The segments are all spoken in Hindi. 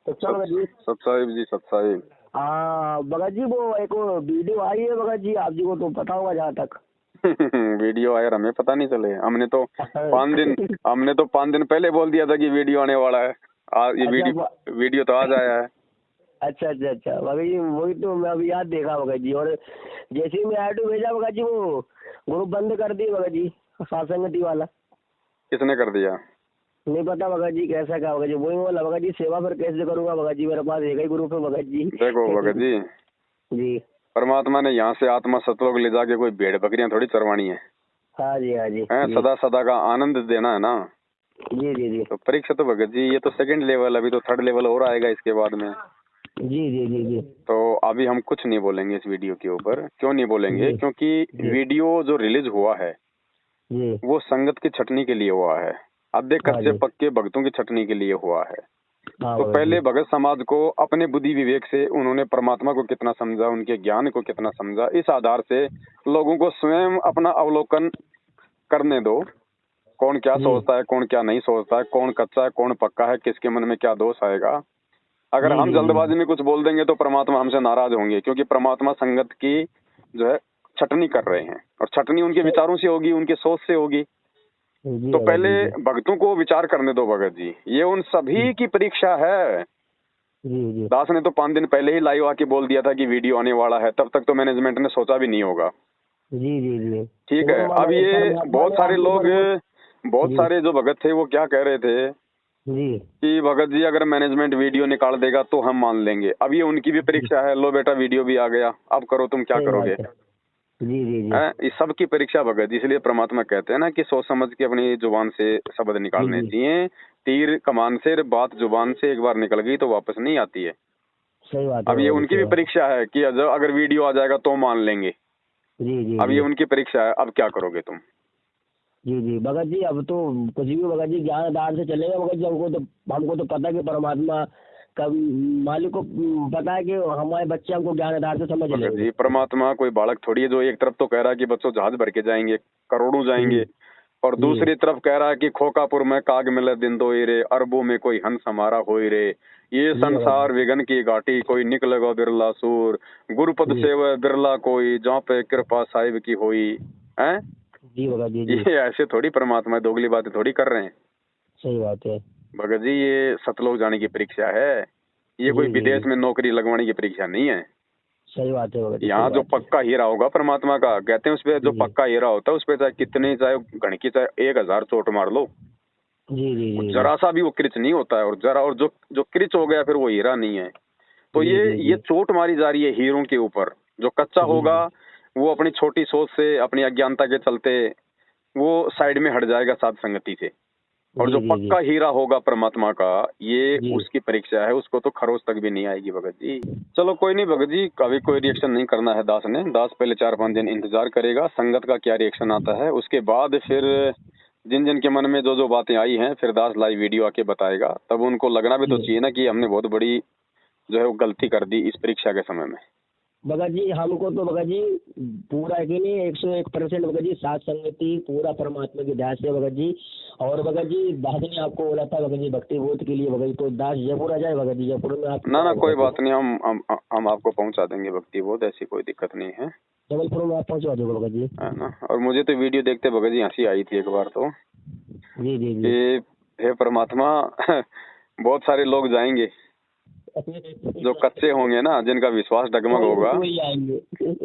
अच्छा भगत जी। सतसाहिब जी, सतसाहिब। हाँ भगत जी, वो एक वीडियो आई है भगत जी, आप जी को तो पता होगा जहाँ तक। वीडियो आया, हमें पता नहीं चले। हमने तो 5 दिन पहले बोल दिया था कि वीडियो आने वाला है। आज ये अच्छा वीडियो तो आज आया है। अच्छा अच्छा अच्छा भगत जी, वही तो मैं अभी याद देखा भगत जी, और जैसे ही मैं ऑटो भेजा भगत जी, वो ग्रुप बंद कर दिए भगत जी, सत्संगति वाला। किसने कर दिया? नहीं पता भगत जी कैसा क्या भगत जी, वही बोला भगत जी, सेवा फिर कैसे करूंगा भगत जी, मेरे पास एक ही ग्रुप है भगत जी। देखो भगत जी, जी परमात्मा ने यहाँ से आत्मा सतलोक ले जाके कोई भेड़ बकरियां थोड़ी चरवानी है। हाँ जी हाँ जी हैं, जी सदा सदा का आनंद देना है ना। जी जी जी तो परीक्षा तो भगत जी ये तो सेकंड लेवल, अभी तो थर्ड लेवल और आएगा इसके बाद में। जी जी जी जी तो अभी हम कुछ नहीं बोलेंगे इस वीडियो के ऊपर। क्यों नहीं बोलेंगे? जी क्योंकि जी वीडियो जो रिलीज हुआ है जी वो संगत की छटनी के लिए हुआ है, आधे हाँ कच्चे जी पक्के भक्तों की छटनी के लिए हुआ है। हाँ तो भगत पहले जी भगत समाज को अपने बुद्धि विवेक से उन्होंने परमात्मा को कितना समझा, उनके ज्ञान को कितना समझा, इस आधार से लोगों को स्वयं अपना अवलोकन करने दो। कौन क्या जी सोचता है, कौन क्या नहीं सोचता है, कौन कच्चा है, कौन पक्का है, किसके मन में क्या दोष आएगा। अगर जी हम जी जी जल्दबाजी में कुछ बोल देंगे तो परमात्मा हमसे नाराज होंगे, क्योंकि परमात्मा संगत की जो है छटनी कर रहे हैं, और छटनी उनके सही विचारों से होगी, उनकी सोच से होगी। जी तो भगत पहले जी जी भक्तों को विचार करने दो भगत जी, ये उन सभी की परीक्षा है। जी जी दास ने तो 5 दिन पहले ही लाइव आके बोल दिया था कि वीडियो आने वाला है, तब तक तो मैनेजमेंट ने सोचा भी नहीं होगा। जी जी जी ठीक और है, अब मतलब ये परमात्मा ने आपके ऊपर वो। बहुत जी सारे जो भगत थे वो क्या कह रहे थे जी कि भगत जी अगर मैनेजमेंट वीडियो निकाल देगा तो हम मान लेंगे। अब ये उनकी भी जी परीक्षा है, लो बेटा वीडियो भी आ गया, अब करो, तुम क्या सही करोगे? बात है। जी जी जी हैं, इस सब की परीक्षा भगत जी। इसलिए परमात्मा कहते हैं ना कि सोच समझ के अपनी जुबान से शब्द जी निकालने जी चाहिए। तीर कमान से, बात जुबान से एक बार निकल गई तो वापस नहीं आती है। सही बात है अब ये भगत जी, उनकी सही भी बात परीक्षा है कि अगर वीडियो आ जाएगा तो मान लेंगे। है। जी जी अब ये जी उनकी परीक्षा है, अब क्या करोगे तुम? जी जी भगत जी, अब तो कुछ भी भगत जी ज्ञान दान से चलेगा भगत जी, हमको तो पता है कि परमात्मा का मालिक को पता है कि हमारे बच्चे हमको ज्ञान आधार से समझ भगत लेंगे। जी परमात्मा कोई बालक थोड़ी है जो एक तरफ तो कह रहा है कि बच्चों जहाज भर के जाएंगे, करोड़ों जी जाएंगे, और जी दूसरी तरफ कह रहा है कि खोकापुर में काग मिले दिन दो रे, अरबों में कोई हंस हमारा होई रे, ये जी भगत जी संसार विघन की घाटी, कोई निकलेगा बिरला सूर, गुरुपद जी सेव बिरला कोई, जहाँ पे कृपा साहिब की होई है। जी भगत जी जी ये ऐसे थोड़ी परमात्मा दोगली बातें थोड़ी कर रहे हैं सही बात है। भगत जी। ये सतलोक जाने की परीक्षा है, ये कोई जी जी विदेश जी में नौकरी लगवाने की परीक्षा नहीं है। सही बात है भगत जी, सही यहाँ जो बात है। पक्का हीरा होगा परमात्मा का, कहते हैं उस पे जो जी पक्का हीरा होता है उस पे चाहे कितने, चाहे घड़की, चाहे 1000 चोट मार लो, जी जी वो जी जी जरा सा भी वो क्रिच नहीं होता है। और जरा, और जो जो क्रिच हो गया फिर वो हीरा नहीं है। तो जी जी ये जी चोट मारी जा रही है हीरों के ऊपर। जो कच्चा जी होगा जी वो अपनी छोटी सोच से, अपनी अज्ञानता के चलते वो साइड में हट जाएगा साध संगति से। और जो जी जी जी पक्का हीरा होगा परमात्मा का, ये जी उसकी परीक्षा है, उसको तो खरोच तक भी नहीं आएगी भगत जी। चलो कोई नहीं भगत जी, कभी कोई रिएक्शन नहीं करना है दास ने। दास पहले 4-5 दिन इंतजार करेगा संगत का क्या रिएक्शन आता है, उसके बाद फिर जिन जिन के मन में जो जो बातें आई हैं फिर दास लाइव वीडियो आके बताएगा। तब उनको लगना भी तो जी चाहिए ना कि हमने बहुत बड़ी जो है वो गलती कर दी इस परीक्षा के समय में। भगत जी, हमको तो भगत जी पूरा कि नहीं 101% भगत जी साथ संगति पूरा परमात्मा की दास है भगत जी। और भगत जी दास ने आपको बोला था भगत जी भक्ति बोध के लिए भगत जी, तो दास जयपुर आ जाए भगत जी, जयपुर में आप ना क्या ना है कोई भगत जी, बात नहीं, हम आपको पहुंचा देंगे भक्ति बोध, ऐसी कोई दिक्कत नहीं है। जबलपुर में आप पहुंचवा दो भगत जी। है ना। और मुझे तो वीडियो देखते भगत जी हंसी आई थी एक बार तो, जी जी जी कि हे परमात्मा बहुत सारे लोग जाएंगे जो कच्चे होंगे ना, जिनका विश्वास डगमग होगा। वही आएंगे।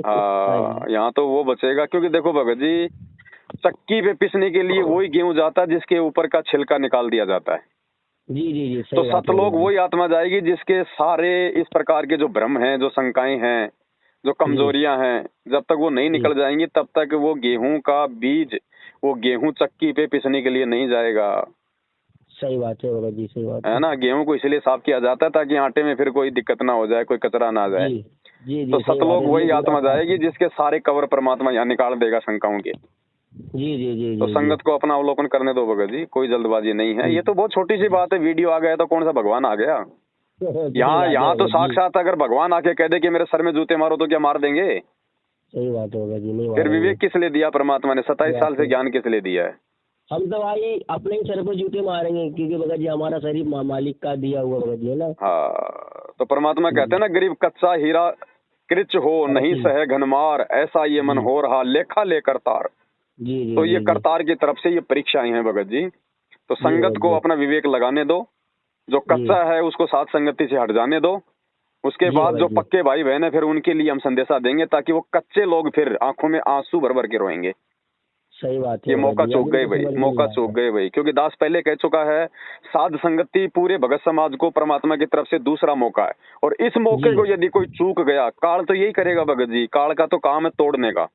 हाँ हाँ, जी यहाँ तो वो बचेगा। क्योंकि देखो भगत जी, चक्की पे पिसने के लिए वही गेहूं जाता है जिसके ऊपर का छिलका निकाल दिया जाता है। जी जी जी तो सही बात है सतलोक भगत जी। वही आत्मा जाएगी जिसके सारे इस प्रकार के जो भ्रम हैं, जो शंकाएं हैं, जो जी कमजोरियां हैं, जब तक वो नहीं जी निकल जाएंगी तब तक वो गेहूं का बीज, वो गेहूं चक्की पे पिसने के लिए नहीं जाएगा। सही बात है भगत जी, सही बात है है। ना। गेहूं को इसलिए साफ किया जाता है ताकि आटे में फिर कोई दिक्कत ना हो जाए, कोई कचरा ना आ जाए। जी जी तो जी सही बात सतलोक है, इसलिए वही पूरा आत्मा साफ जाएगी है। जिसके सारे कवर परमात्मा यहाँ निकाल देगा शंकाओं के। जी जी जी तो जी जी संगत को अपना अवलोकन करने दो भगत जी, कोई जल्दबाजी नहीं है। जी ये तो बहुत छोटी सी जी बात है, वीडियो आ गया तो कौन सा भगवान आ गया। सही यहाँ बात है यहाँ तो भगत जी, साक्षात अगर भगवान आके कह दे कि मेरे सर में जूते मारो तो क्या मार देंगे? सही बात है भगत जी, नहीं फिर मारेंगे। विवेक किस लिए दिया परमात्मा ने? 27 साल बात से है। ज्ञान किस लिए दिया है? हम तो भाई अपने ही सर पे जूते मारेंगे, क्योंकि भगत जी हमारा शरीर मालिक का दिया हुआ भगत जी है ना। हाँ, तो परमात्मा कहते हैं ना, गरीब कच्चा हीरा कृच हो नहीं सहे घनमार, ऐसा ये मन हो रहा लेखा ले करतार। जी जी तो ये जी करतार की तरफ से ये परीक्षाएं हैं भगत जी। तो संगत को अपना विवेक लगाने दो, जो कच्चा है उसको साथ संगति से हट जाने दो। उसके बाद जो पक्के भाई बहन है फिर उनके लिए हम संदेशा देंगे, ताकि वो कच्चे लोग फिर आंखों में आंसू भर भर के रोएंगे। सही बात है, ये मौका चूक गए भाई, मौका चूक गए भाई, क्योंकि दास पहले कह चुका है, साध संगति पूरे भगत समाज को परमात्मा की तरफ से दूसरा मौका है। और इस मौके को यदि कोई चूक गया, काल तो यही करेगा भगत जी, काल का तो काम है तोड़ने का,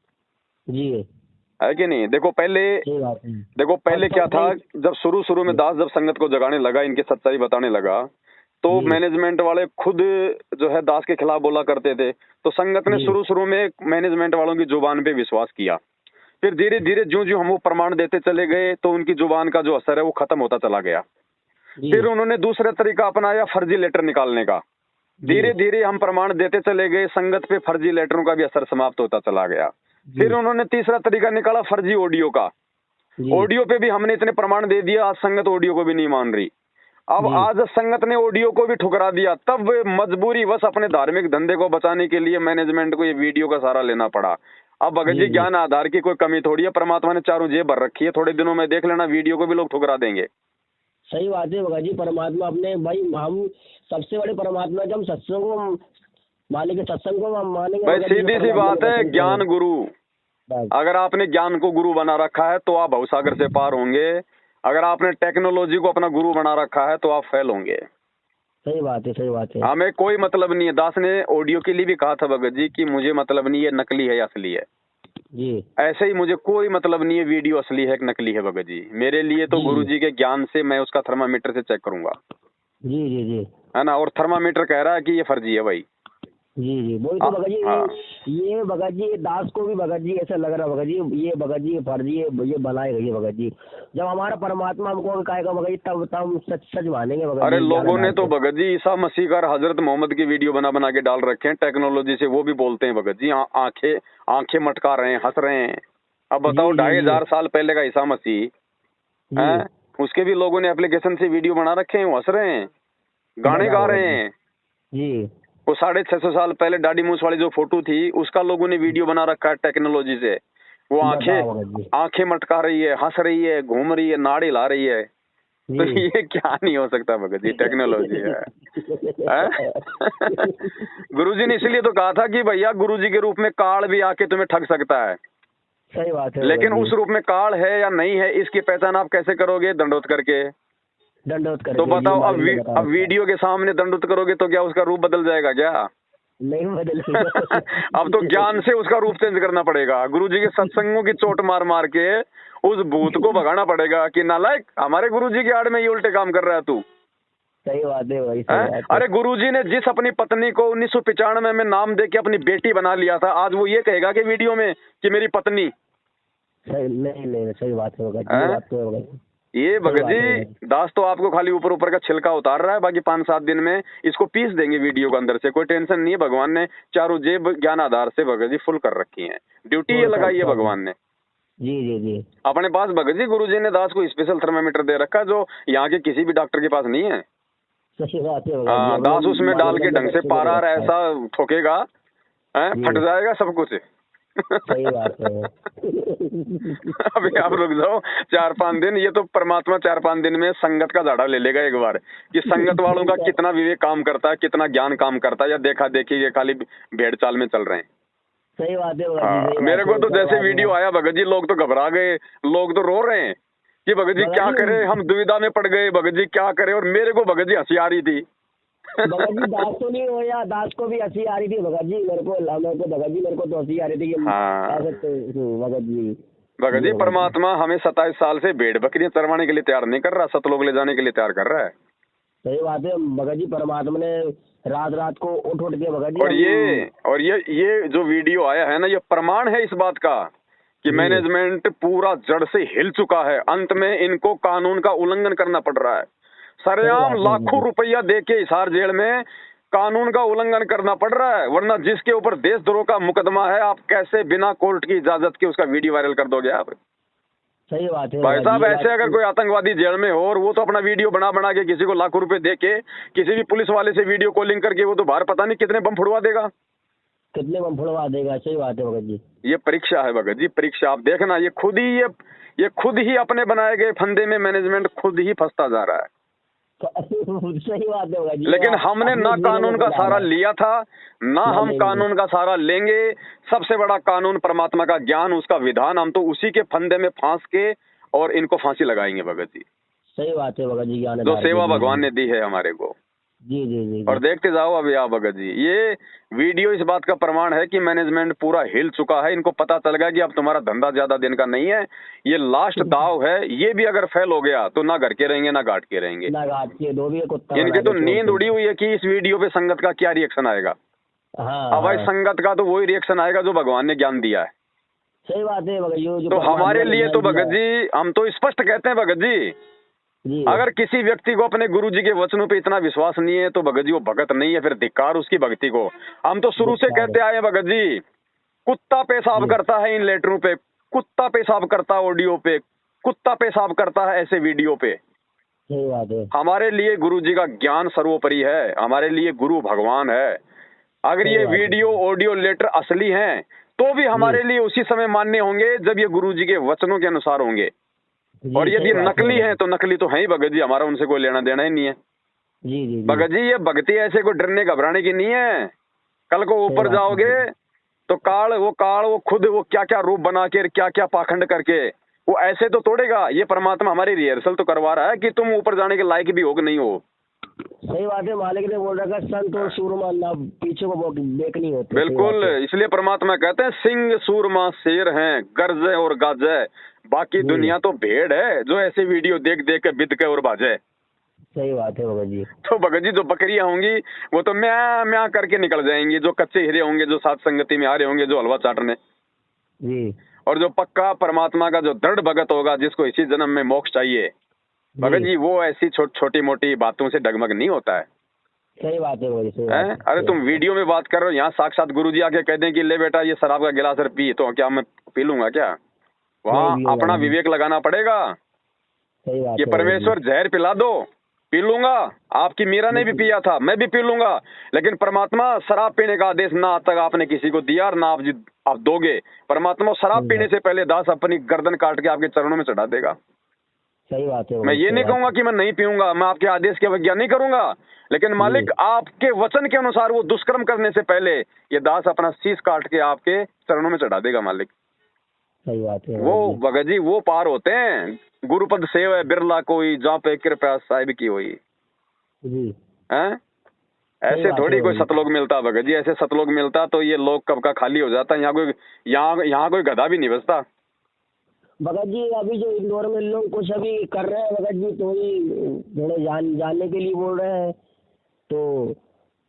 जी है कि नहीं। देखो पहले क्या था, जब शुरू में दास जब संगत को जगाने लगा, इनकी सच्चाई बताने लगा, तो मैनेजमेंट वाले खुद जो है दास के खिलाफ बोला करते थे। तो संगत ने शुरू में मैनेजमेंट वालों की जुबान पे विश्वास किया। फिर धीरे धीरे ज्यों हम वो प्रमाण देते चले गए, तो उनकी जुबान का जो असर है वो खत्म होता चला गया। फिर उन्होंने दूसरा तरीका अपनाया, फर्जी लेटर निकालने का। धीरे धीरे हम प्रमाण देते चले गए, संगत पे फर्जी लेटरों का भी असर समाप्त होता चला गया। फिर उन्होंने तीसरा तरीका निकाला, फर्जी ऑडियो का। ऑडियो पे भी हमने इतने प्रमाण दे दिया, आज संगत ऑडियो को भी नहीं मान रही। अब आज संगत ने ऑडियो को भी ठुकरा दिया, तब मजबूरी बस अपने धार्मिक धंधे को बचाने के लिए मैनेजमेंट को ये वीडियो का सहारा लेना पड़ा। अब भगत जी ज्ञान आधार की कोई कमी थोड़ी है, परमात्मा ने चारों जेब भर रखी है, थोड़े दिनों में देख लेना वीडियो को भी लोग ठुकरा देंगे। सही बात है भगत जी, परमात्मा अपने भाई, हम सबसे बड़े परमात्मा जब सत्संग को मानेंगे, सत्संग को हम मानेंगे भाई। सीधी सी बात है, ज्ञान गुरु, अगर आपने ज्ञान को गुरु बना रखा है तो आप भवसागर से पार होंगे। अगर आपने टेक्नोलॉजी को अपना गुरु बना रखा है तो आप फेल होंगे। सही बात है, सही बात है। हमें कोई मतलब नहीं है। दास ने ऑडियो के लिए भी कहा था भगत जी कि मुझे मतलब नहीं है नकली है या असली है जी। ऐसे ही मुझे कोई मतलब नहीं है वीडियो असली है कि नकली है भगत जी। मेरे लिए तो गुरु जी के ज्ञान से मैं उसका थर्मामीटर से चेक करूंगा। जी जी जी, है ना। और थर्मामीटर कह रहा है कि ये फर्जी है भाई। जी जी, वही तो भगत जी। ये भगत जी दास को भी भगत जी ऐसा लग रहा है भगत जी, ये भगत जी फर्जी है, ये बनाए गई है भगत जी। जब हमारा परमात्मा हमको कहेगा भगत जी, तब हम सच सच मानेंगे भगत जी। अरे लोगों ने तो भगत जी ईसा मसीह का, हजरत मोहम्मद की वीडियो बना के डाल रखे हैं टेक्नोलॉजी से, वो भी बोलते हैं भगत जी आंखें मटका रहे हैं, हंस रहे हैं। अब बताओ 2500 साल पहले का ईसा मसीह है, उसके भी लोगों ने एप्लीकेशन से वीडियो बना रखे हैं, वो हंस रहे हैं, गाने गा रहे हैं जी। वो 650 साल पहले दाढ़ी मूछ वाली जो फोटो थी उसका लोगों ने वीडियो बना रखा है टेक्नोलॉजी से। वो आंखें मटका रही है, हंस रही है, घूम रही है, नाड़ हिला रही है। तो ये क्या नहीं हो सकता भगत जी, टेक्नोलॉजी है, गुरुजी ने इसलिए तो कहा था कि भैया गुरुजी के रूप में काल भी आके तुम्हें ठग सकता है। सही बात है। लेकिन उस रूप में काल है या नहीं है इसकी पहचान आप कैसे करोगे? दंडोत करके। तो बताओ, अब वीडियो के सामने दंडोत करोगे तो क्या उसका रूप बदल जाएगा क्या? नहीं बदल अब तो ज्ञान से उसका रूप चेंज करना पड़ेगा। गुरुजी के सत्संगों की चोट मार मार के उस भूत को भगाना पड़ेगा कि नालायक, हमारे गुरुजी की आड़ में ये उल्टे काम कर रहा है तू। सही बात है भाई। अरे गुरुजी ने जिस अपनी पत्नी को 1995 में नाम दे के अपनी बेटी बना लिया था, आज वो ये कहेगा कि वीडियो में कि मेरी पत्नी। नहीं सही बात है। ये भगत जी दास तो आपको खाली ऊपर का छिलका उतार रहा है, बाकी 5-7 दिन में इसको पीस देंगे वीडियो के अंदर से, कोई टेंशन नहीं है। भगवान ने चारों जेब ज्ञान आधार से भगत जी फुल कर रखी है, ड्यूटी ये लगाई है भगवान ने। जी जी जी, अपने पास भगत जी गुरुजी ने दास को स्पेशल थर्मामीटर दे रखा है जो यहाँ के किसी भी डॉक्टर के पास नहीं है। सही बात है। दास उसमें डाल के ढंग से पारा ऐसा ठोकेगा, फट जाएगा सब कुछ। सही बात है। अभी आप रुक जाओ 4-5 दिन, ये तो परमात्मा 4-5 दिन में संगत का झाड़ा ले लेगा एक बार कि संगत वालों का कितना विवेक काम करता है, कितना ज्ञान काम करता है, या देखा देखी ये खाली भेड़ चाल में चल रहे हैं। सही बात है। मेरे को तो जैसे वीडियो आया भगत जी, लोग तो घबरा गए, लोग तो रो रहे हैं कि भगत जी क्या करे, हम दुविधा में पड़ गए, भगत जी क्या करे। और मेरे को भगत जी हंसी आ रही थी। भगत जी दास तो नहीं हो या दास को भी हंसी आ रही थी भगत जी, मेरे को भगत जी मेरे को तो हंसी आ रही थी कि भगत जी परमात्मा हमें 27 साल से भेड़ बकरियां चरवाने के लिए तैयार नहीं कर रहा, सतलोक ले जाने के लिए तैयार कर रहा है। सही बात है भगत जी, परमात्मा ने रात को उठ के भगत जी। और ये जो वीडियो आया है ना, ये प्रमाण है इस बात का कि मैनेजमेंट पूरा जड़ से हिल चुका है। अंत में इनको कानून का उल्लंघन करना पड़ रहा है। सरेआम लाखों रुपया दे के हिसार जेल में कानून का उल्लंघन करना पड़ रहा है, वरना जिसके ऊपर देशद्रोह का मुकदमा है, आप कैसे बिना कोर्ट की इजाजत के उसका वीडियो वायरल कर दोगे आप? सही बात है भाई साहब। ये ऐसे अगर कोई आतंकवादी जेल में हो और वो तो अपना वीडियो बना बना के किसी को लाखों रुपए दे के किसी भी पुलिस वाले से वीडियो कॉलिंग करके वो तो बाहर पता नहीं कितने बम फुड़वा देगा, कितने बम फुड़वा देगा। सही बात है भगत जी। ये परीक्षा है भगत जी, परीक्षा। आप देखना, ये खुद ही अपने बनाए गए फंदे में मैनेजमेंट खुद ही फंसता जा रहा है। सही बात है भगत जी। लेकिन हमने ना कानून का सहारा लिया था, ना हम कानून का सहारा लेंगे। सबसे बड़ा कानून परमात्मा का ज्ञान, उसका विधान, हम तो उसी के फंदे में फांस के और इनको फांसी लगाएंगे भगत जी। सही बात है भगत जी। जो सेवा भगवान ने दी है हमारे को। जी जी जी। और देखते जाओ अभी आप भगत जी, ये वीडियो इस बात का प्रमाण है कि मैनेजमेंट पूरा हिल चुका है। इनको पता चल गया कि अब तुम्हारा धंधा ज्यादा दिन का नहीं है, ये लास्ट दाव है। ये भी अगर फेल हो गया तो ना घर के रहेंगे ना घाट के रहेंगे। ना घाट के दो भी कुत्ता। इनकी तो नींद उड़ी हुई है कि इस वीडियो पे संगत का क्या रिएक्शन आएगा। हाँ, अब भाई संगत का तो वही रिएक्शन आएगा जो भगवान ने ज्ञान दिया है। सही बात है भगत जी। तो हमारे लिए तो भगत जी, हम तो स्पष्ट कहते हैं भगत जी, अगर किसी व्यक्ति को अपने गुरु जी के वचनों पे इतना विश्वास नहीं है तो भगत जी वो भगत नहीं है, फिर धिक्कार उसकी भक्ति को। हम तो शुरू से कहते आए हैं भगत जी, कुत्ता पेशाब करता है इन लेटरों पे, कुत्ता पेशाब करता है ऑडियो पे, कुत्ता पेशाब करता है ऐसे वीडियो पे। सही बात है। हमारे लिए गुरु जी का ज्ञान सर्वोपरि है, हमारे लिए गुरु भगवान है। अगर ये वीडियो ऑडियो लेटर असली हैं तो भी हमारे लिए उसी समय मान्य होंगे जब ये गुरु जी के वचनों के अनुसार होंगे। और यदि नकली है तो नकली तो है ही भगत जी, हमारा उनसे कोई लेना देना ही नहीं है। जी जी भगत जी, ये भक्ति ऐसे कोई डरने घबराने की नहीं है। कल को ऊपर जाओगे तो काल वो खुद वो क्या क्या रूप बना के क्या क्या पाखंड करके वो ऐसे तो तोड़ेगा। ये परमात्मा हमारी रिहर्सल तो करवा रहा है कि तुम ऊपर जाने के लायक भी हो कि नहीं हो। सही बात है। मालिक ने बोल रखा संत और सूरमा ना पीछे को बेक नहीं होते। बिल्कुल, इसलिए परमात्मा कहते हैं सिंह सूरमा शेर हैं, गरजे और गाजे, बाकी दुनिया तो भेड़ है जो ऐसे वीडियो देख देख के बिद के और भाजे। सही बात है भगत जी। तो भगत जी जो बकरियां होंगी वो तो म्या म्या करके निकल जाएंगी, जो कच्चे हीरे होंगे, जो साथ संगति में आ रहे होंगे, जो हलवा चाटने जी। और जो पक्का परमात्मा का जो दृढ़ भगत होगा, जिसको इसी जन्म में मोक्ष चाहिए भगत जी, वो ऐसी छोटी मोटी बातों से डगमग नहीं होता है। सही बात है भगत जी। अरे तुम वीडियो में बात कर रहे हो, यहाँ साक्षात गुरु जी आके कह दें कि ले बेटा ये शराब का गिलास पी, तो क्या मैं पी लूंगा क्या? वहाँ अपना विवेक लगाना पड़ेगा। सही बात ये है। परमेश्वर जहर पिला दो, पी लूंगा। आपकी मीरा ने भी पिया था, मैं भी पी लूंगा। लेकिन परमात्मा शराब पीने का आदेश ना आज तक आपने किसी को दिया और ना आप दोगे। परमात्मा शराब पीने से पहले दास अपनी गर्दन काट के आपके चरणों में चढ़ा देगा। सही बात है। मैं ये नहीं कहूंगा कि मैं नहीं पीऊंगा, मैं आपके आदेश की अवज्ञा नहीं करूंगा, लेकिन मालिक आपके वचन के अनुसार वो दुष्कर्म करने से पहले ये दास अपना शीश काट के आपके चरणों में चढ़ा देगा मालिक। सही बात है। वो भगत जी वो पार होते हैं, गुरुपद सेव है बिरला कोई, जहाँ पे कृपया साहिब की हुई जी। हैं? ऐसे थोड़ी कोई सतलोक मिलता भगत जी, ऐसे सतलोक मिलता तो ये लोग कब का खाली हो जाता। यहाँ कोई गधा भी नहीं बचता भगत जी। अभी जो इंदौर में लोग कुछ अभी कर रहे हैं भगत जी, तो थोड़े जानने के लिए बोल रहे हैं, तो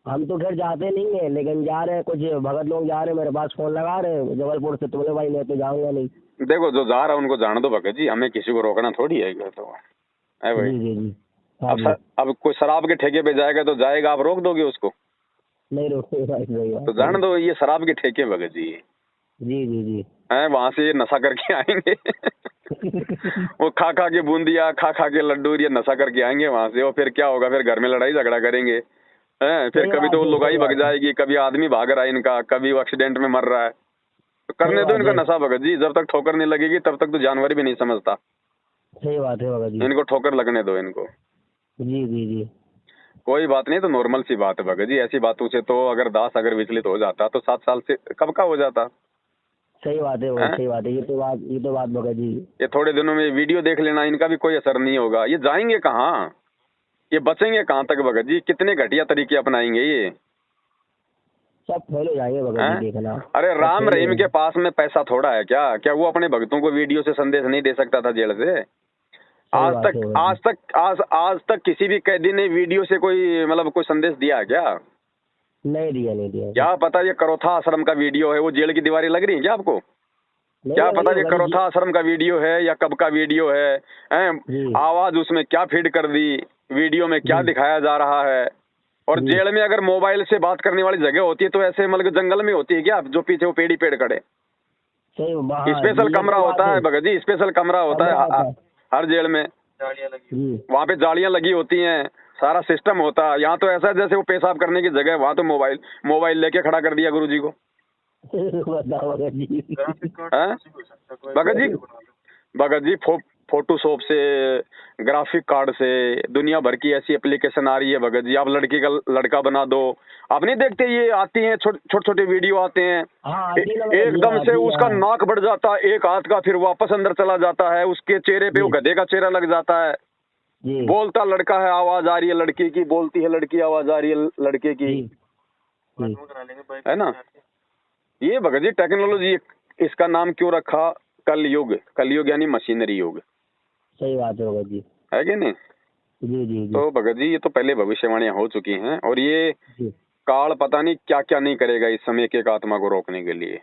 हम तो खैर जाते नहीं है, लेकिन जा रहे हैं कुछ भगत लोग जा रहे हैं, मेरे पास फोन लगा रहे हैं जबलपुर से, तो बोले भाई मैं तो जाऊंगा नहीं। देखो जो जा रहा है उनको जान दो भगत जी, हमें किसी को रोकना थोड़ी है। तो है भाई। जी जी। अब कोई शराब के ठेके पे जाएगा तो जाएगा, आप रोक दोगे उसको? नहीं रोके भाई। तो जान दो, ये शराब के ठेके भगत जी। जी जी जी। है वहां से ये नशा करके आएंगे वो खा के बूंदिया, खा के लड्डू, ये नशा करके आएंगे वहां से। और फिर क्या होगा? फिर घर में लड़ाई झगड़ा करेंगे हैं। फिर कभी तो लुगाई भग जाएगी, कभी आदमी भाग रहा है इनका, कभी वो एक्सीडेंट में मर रहा है। तो करने दो इनका नशा भगत जी, जब तक ठोकर नहीं लगेगी तब तक तो जानवर भी नहीं समझता। सही बात है भगत जी। इनको ठोकर लगने दो इनको। जी जी जी। कोई बात नहीं, तो नॉर्मल सी बात है भगत जी। ऐसी बातों से तो अगर दास अगर विचलित हो जाता तो 7 साल से कब का हो जाता। सही बात है। सही बात है। ये तो बात भगत जी। ये थोड़े दिनों में वीडियो देख लेना, इनका भी कोई असर नहीं होगा। ये जाएंगे कहाँ? ये बचेंगे कहाँ तक भगत जी? कितने घटिया तरीके अपनाएंगे ये? सब फेल हो जाएंगे भगत जी, देखना। अरे राम रहीम के पास में पैसा थोड़ा है क्या? क्या वो अपने भक्तों को वीडियो से संदेश नहीं दे सकता था जेल से? आज तक किसी भी कैदी ने वीडियो से कोई मतलब कोई संदेश दिया है क्या? नहीं दिया। क्या पता ये करोथा आश्रम का वीडियो है, वो जेल की दीवारें लग रही है क्या आपको? क्या पता ये करोथा आश्रम का वीडियो है या कब का वीडियो है? आवाज उसमें क्या फीड कर दी, वीडियो में क्या दिखाया जा रहा है? और जेल में अगर मोबाइल से बात करने वाली जगह होती है तो ऐसे मतलब जंगल में होती है क्या जो पीछे वो पेड़ खड़े? सही वहाँ स्पेशल ये कमरा तो होता बात है भगत जी, स्पेशल कमरा होता कमरा होता है है। हर जेल में। जी वहाँ पे जालियां लगी होती हैं, सारा सिस्टम होता है। यहाँ तो ऐसा है जैसे वो पेशाब करने की जगह है, वहाँ तो मोबाइल लेके खड़ा कर दिया गुरुजी को। बताओ भगत जी। हैं भगत जी फोटोशॉप से, ग्राफिक कार्ड से, दुनिया भर की ऐसी एप्लीकेशन आ रही है भगत जी। आप लड़की का लड़का बना दो, आप नहीं देखते ये आती हैं छोटे छोटे वीडियो आते हैं, हाँ आती है ना भगत जी, एकदम से आती है, उसका हाँ। नाक बढ़ जाता है एक हाथ का, फिर वापस अंदर चला जाता है, उसके चेहरे पे वो जी गधे का चेहरा लग जाता है। जी बोलता लड़का है, आवाज आ रही है लड़की की, बोलती है लड़की, आवाज आ रही है लड़के की, जी जी है ना। ये भगत जी टेक्नोलॉजी, इसका नाम क्यों रखा कलयुग? कलयुग यानी मशीनरी युग, सही बात है भगत जी। है कि नहीं। जी जी जी तो भगत जी ये तो पहले भविष्यवाणियां हो चुकी हैं, और ये जी काल पता नहीं क्या क्या नहीं करेगा इस समय के एक आत्मा को रोकने के लिए।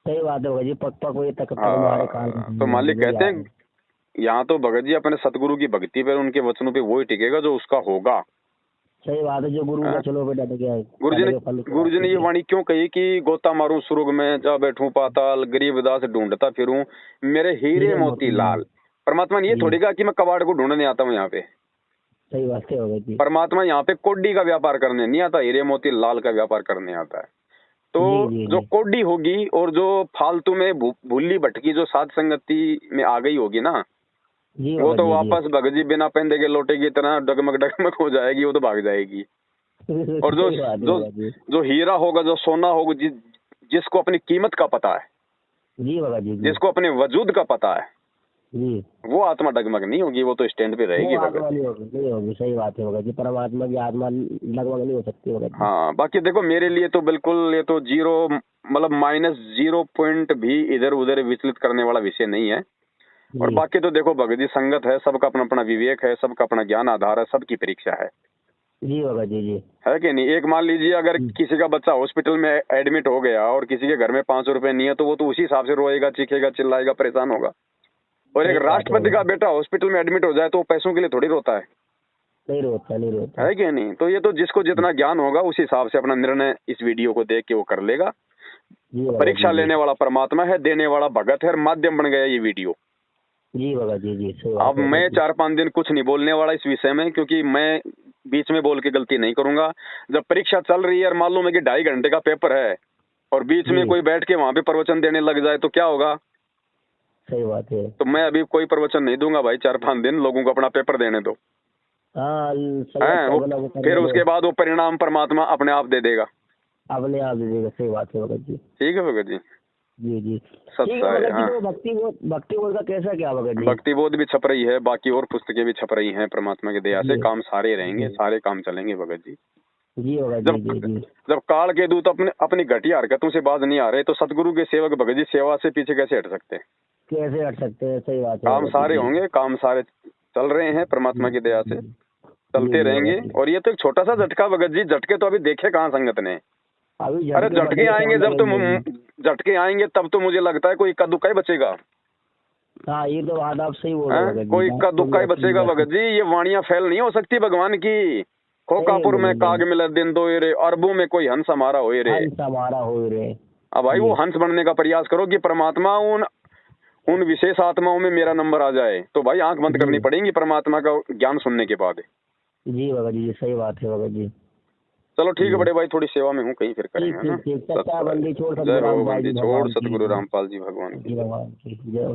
सही बात है भगत जी। पक पक हुई तक हमारे काल हाँ, तो मालिक कहते हैं यहाँ तो भगत जी अपने सतगुरु की भक्ति पर, उनके वचनों पे वो ही टिकेगा जो उसका होगा। सही बात है, जो गुरु हाँ? का चलो बेटा डट गया गुरुजी ने ये वाणी क्यों कही कि गोता मारूं सुर्ग में, जा बैठूं पाताल, गरीबदास ढूंढता फिरूं मेरे हीरे मोती लाल। परमात्मा ने ये थोड़ी कहा कि मैं कबाड़ को ढूंढने आता हूँ यहाँ पे। सही बात है भगत जी। परमात्मा यहाँ पे कोड्डी का व्यापार करने नहीं आता, हीरे मोती लाल का व्यापार करने आता है। तो जी जी जो जी कोड्डी होगी और जो फालतू में भूली भटकी जो साध संगति में आ गई होगी ना, जी वो भगत तो जी वापस भगत जी बिना पहनने के लोटे की तरह डगमग डगमग हो जाएगी, वो तो भाग जाएगी। जी। और जो सही बात है जो भगत जी। जो हीरा होगा, जो सोना होगा, जिसको अपनी कीमत का पता है, जी भगत जी जी जिसको अपने वजूद का पता है, जी वो आत्मा डगमग नहीं होगी, वो तो स्टैंड पे रहेगी वो भगत। आत्मा नहीं होगी, नहीं होगी। सही बात है भगत जी। परमात्मा की आत्मा लगभग नहीं हो सकती भगत जी। हाँ, बाकी देखो मेरे लिए तो बिल्कुल ये तो जीरो, मतलब -0 भी इधर उधर विचलित करने वाला विषय नहीं है। और जी बाकी तो देखो भगत जी संगत है, सबका अपना अपना विवेक है, सबका अपना ज्ञान आधार है, सबकी परीक्षा जी भगत जी जी है कि नहीं। एक मान लीजिए अगर किसी का बच्चा हॉस्पिटल में एडमिट हो गया और किसी के घर में 500 रुपए नहीं है, तो वो तो उसी हिसाब से रोएगा, चीखेगा, चिल्लाएगा, परेशान होगा। और एक सही बात है राष्ट्रपति का भगत बेटा हॉस्पिटल में एडमिट हो जाए तो वो पैसों के लिए थोड़ी रोता है जी। नहीं रोता, नहीं रोता। है कि नहीं। तो ये तो जिसको जितना ज्ञान होगा उस हिसाब से अपना निर्णय इस वीडियो को देख के वो कर लेगा। जी भगत परीक्षा जी लेने वाला परमात्मा है, देने वाला भगत है, और माध्यम बन गया ये वीडियो। जी भगत जी जी सही अब बात है मैं भगत जी। 4-5 दिन कुछ नहीं बोलने वाला इस विषय में, क्योंकि मैं बीच में बोल के गलती नहीं करूंगा। जब परीक्षा चल रही है और मालूम है कि 2.5 घंटे का पेपर है और बीच में जी कोई बैठ के वहां पे प्रवचन देने लग जाए तो क्या होगा। सही बात है। तो मैं अभी कोई प्रवचन नहीं दूंगा भाई, 4-5 दिन लोगों को अपना पेपर देने दो। हाँ सही हैं अच्छा बना वो फिर करने उसके दो। बाद वो परिणाम परमात्मा अपने आप दे देगा। अपने आप दे देगा। सही बात है भगत जी। ठीक है भगत जी। जी जी सच ठीक है है, भगत जी। हाँ। तो भक्ति बोध का कैसा क्या भगत जी? भक्ति बोध भी छप रही है, बाकी और पुस्तकें भी छप रही हैं परमात्मा की दया से। जी काम सारे रहेंगे, जी सारे काम चलेंगे भगत जी। जी भगत जी जी जी जब काल के दूत अपनी घटिया हरकतों से बाज नहीं आ रहे, तो सतगुरु के सेवक भगत जी सेवा से पीछे कैसे हट सकते हैं। कैसे हट सकते हैं? सही बात है काम भगत सारे जी। होंगे, काम सारे चल रहे हैं परमात्मा की दया से, चलते जी रहेंगे। भगत जी। और ये तो एक छोटा सा झटका भगत जी, झटके तो अभी देखे कहाँ संगत ने। अभी अरे झटके बड़े आएंगे होने जब तो लगेंगे। झटके आएंगे तब तो मुझे लगता है कोई इक्का दुक्का ही बचेगा। हाँ ये तो बात आप सही बोल रहे हो भगत जी। कोई इक्का दुक्का ही बचेगा भगत जी। ये वाणियां फैल नहीं हो सकती भगवान की। खोकापुर में काग मिले दिन दो रे, अरबों में कोई हंस हमारा होए रे। हंस हमारा हो रे। अब भाई वो हंस बनने का प्रयास करो कि परमात्मा उन विशेष आत्माओं में मेरा नंबर आ जाए। तो भाई आंख बंद करनी पड़ेगी परमात्मा का ज्ञान सुनने के बाद। जी भगत जी सही बात है भगत जी। चलो ठीक है बड़े भाई, थोड़ी सेवा में हूँ, कहीं फिर करेंगे ना। ठीक। सच्चा बंदी छोड़ जय हो सतगुरु बंदी छोड़ भगवान की। सतगुरु रामपाल जी भगवान की। भगवान की जय।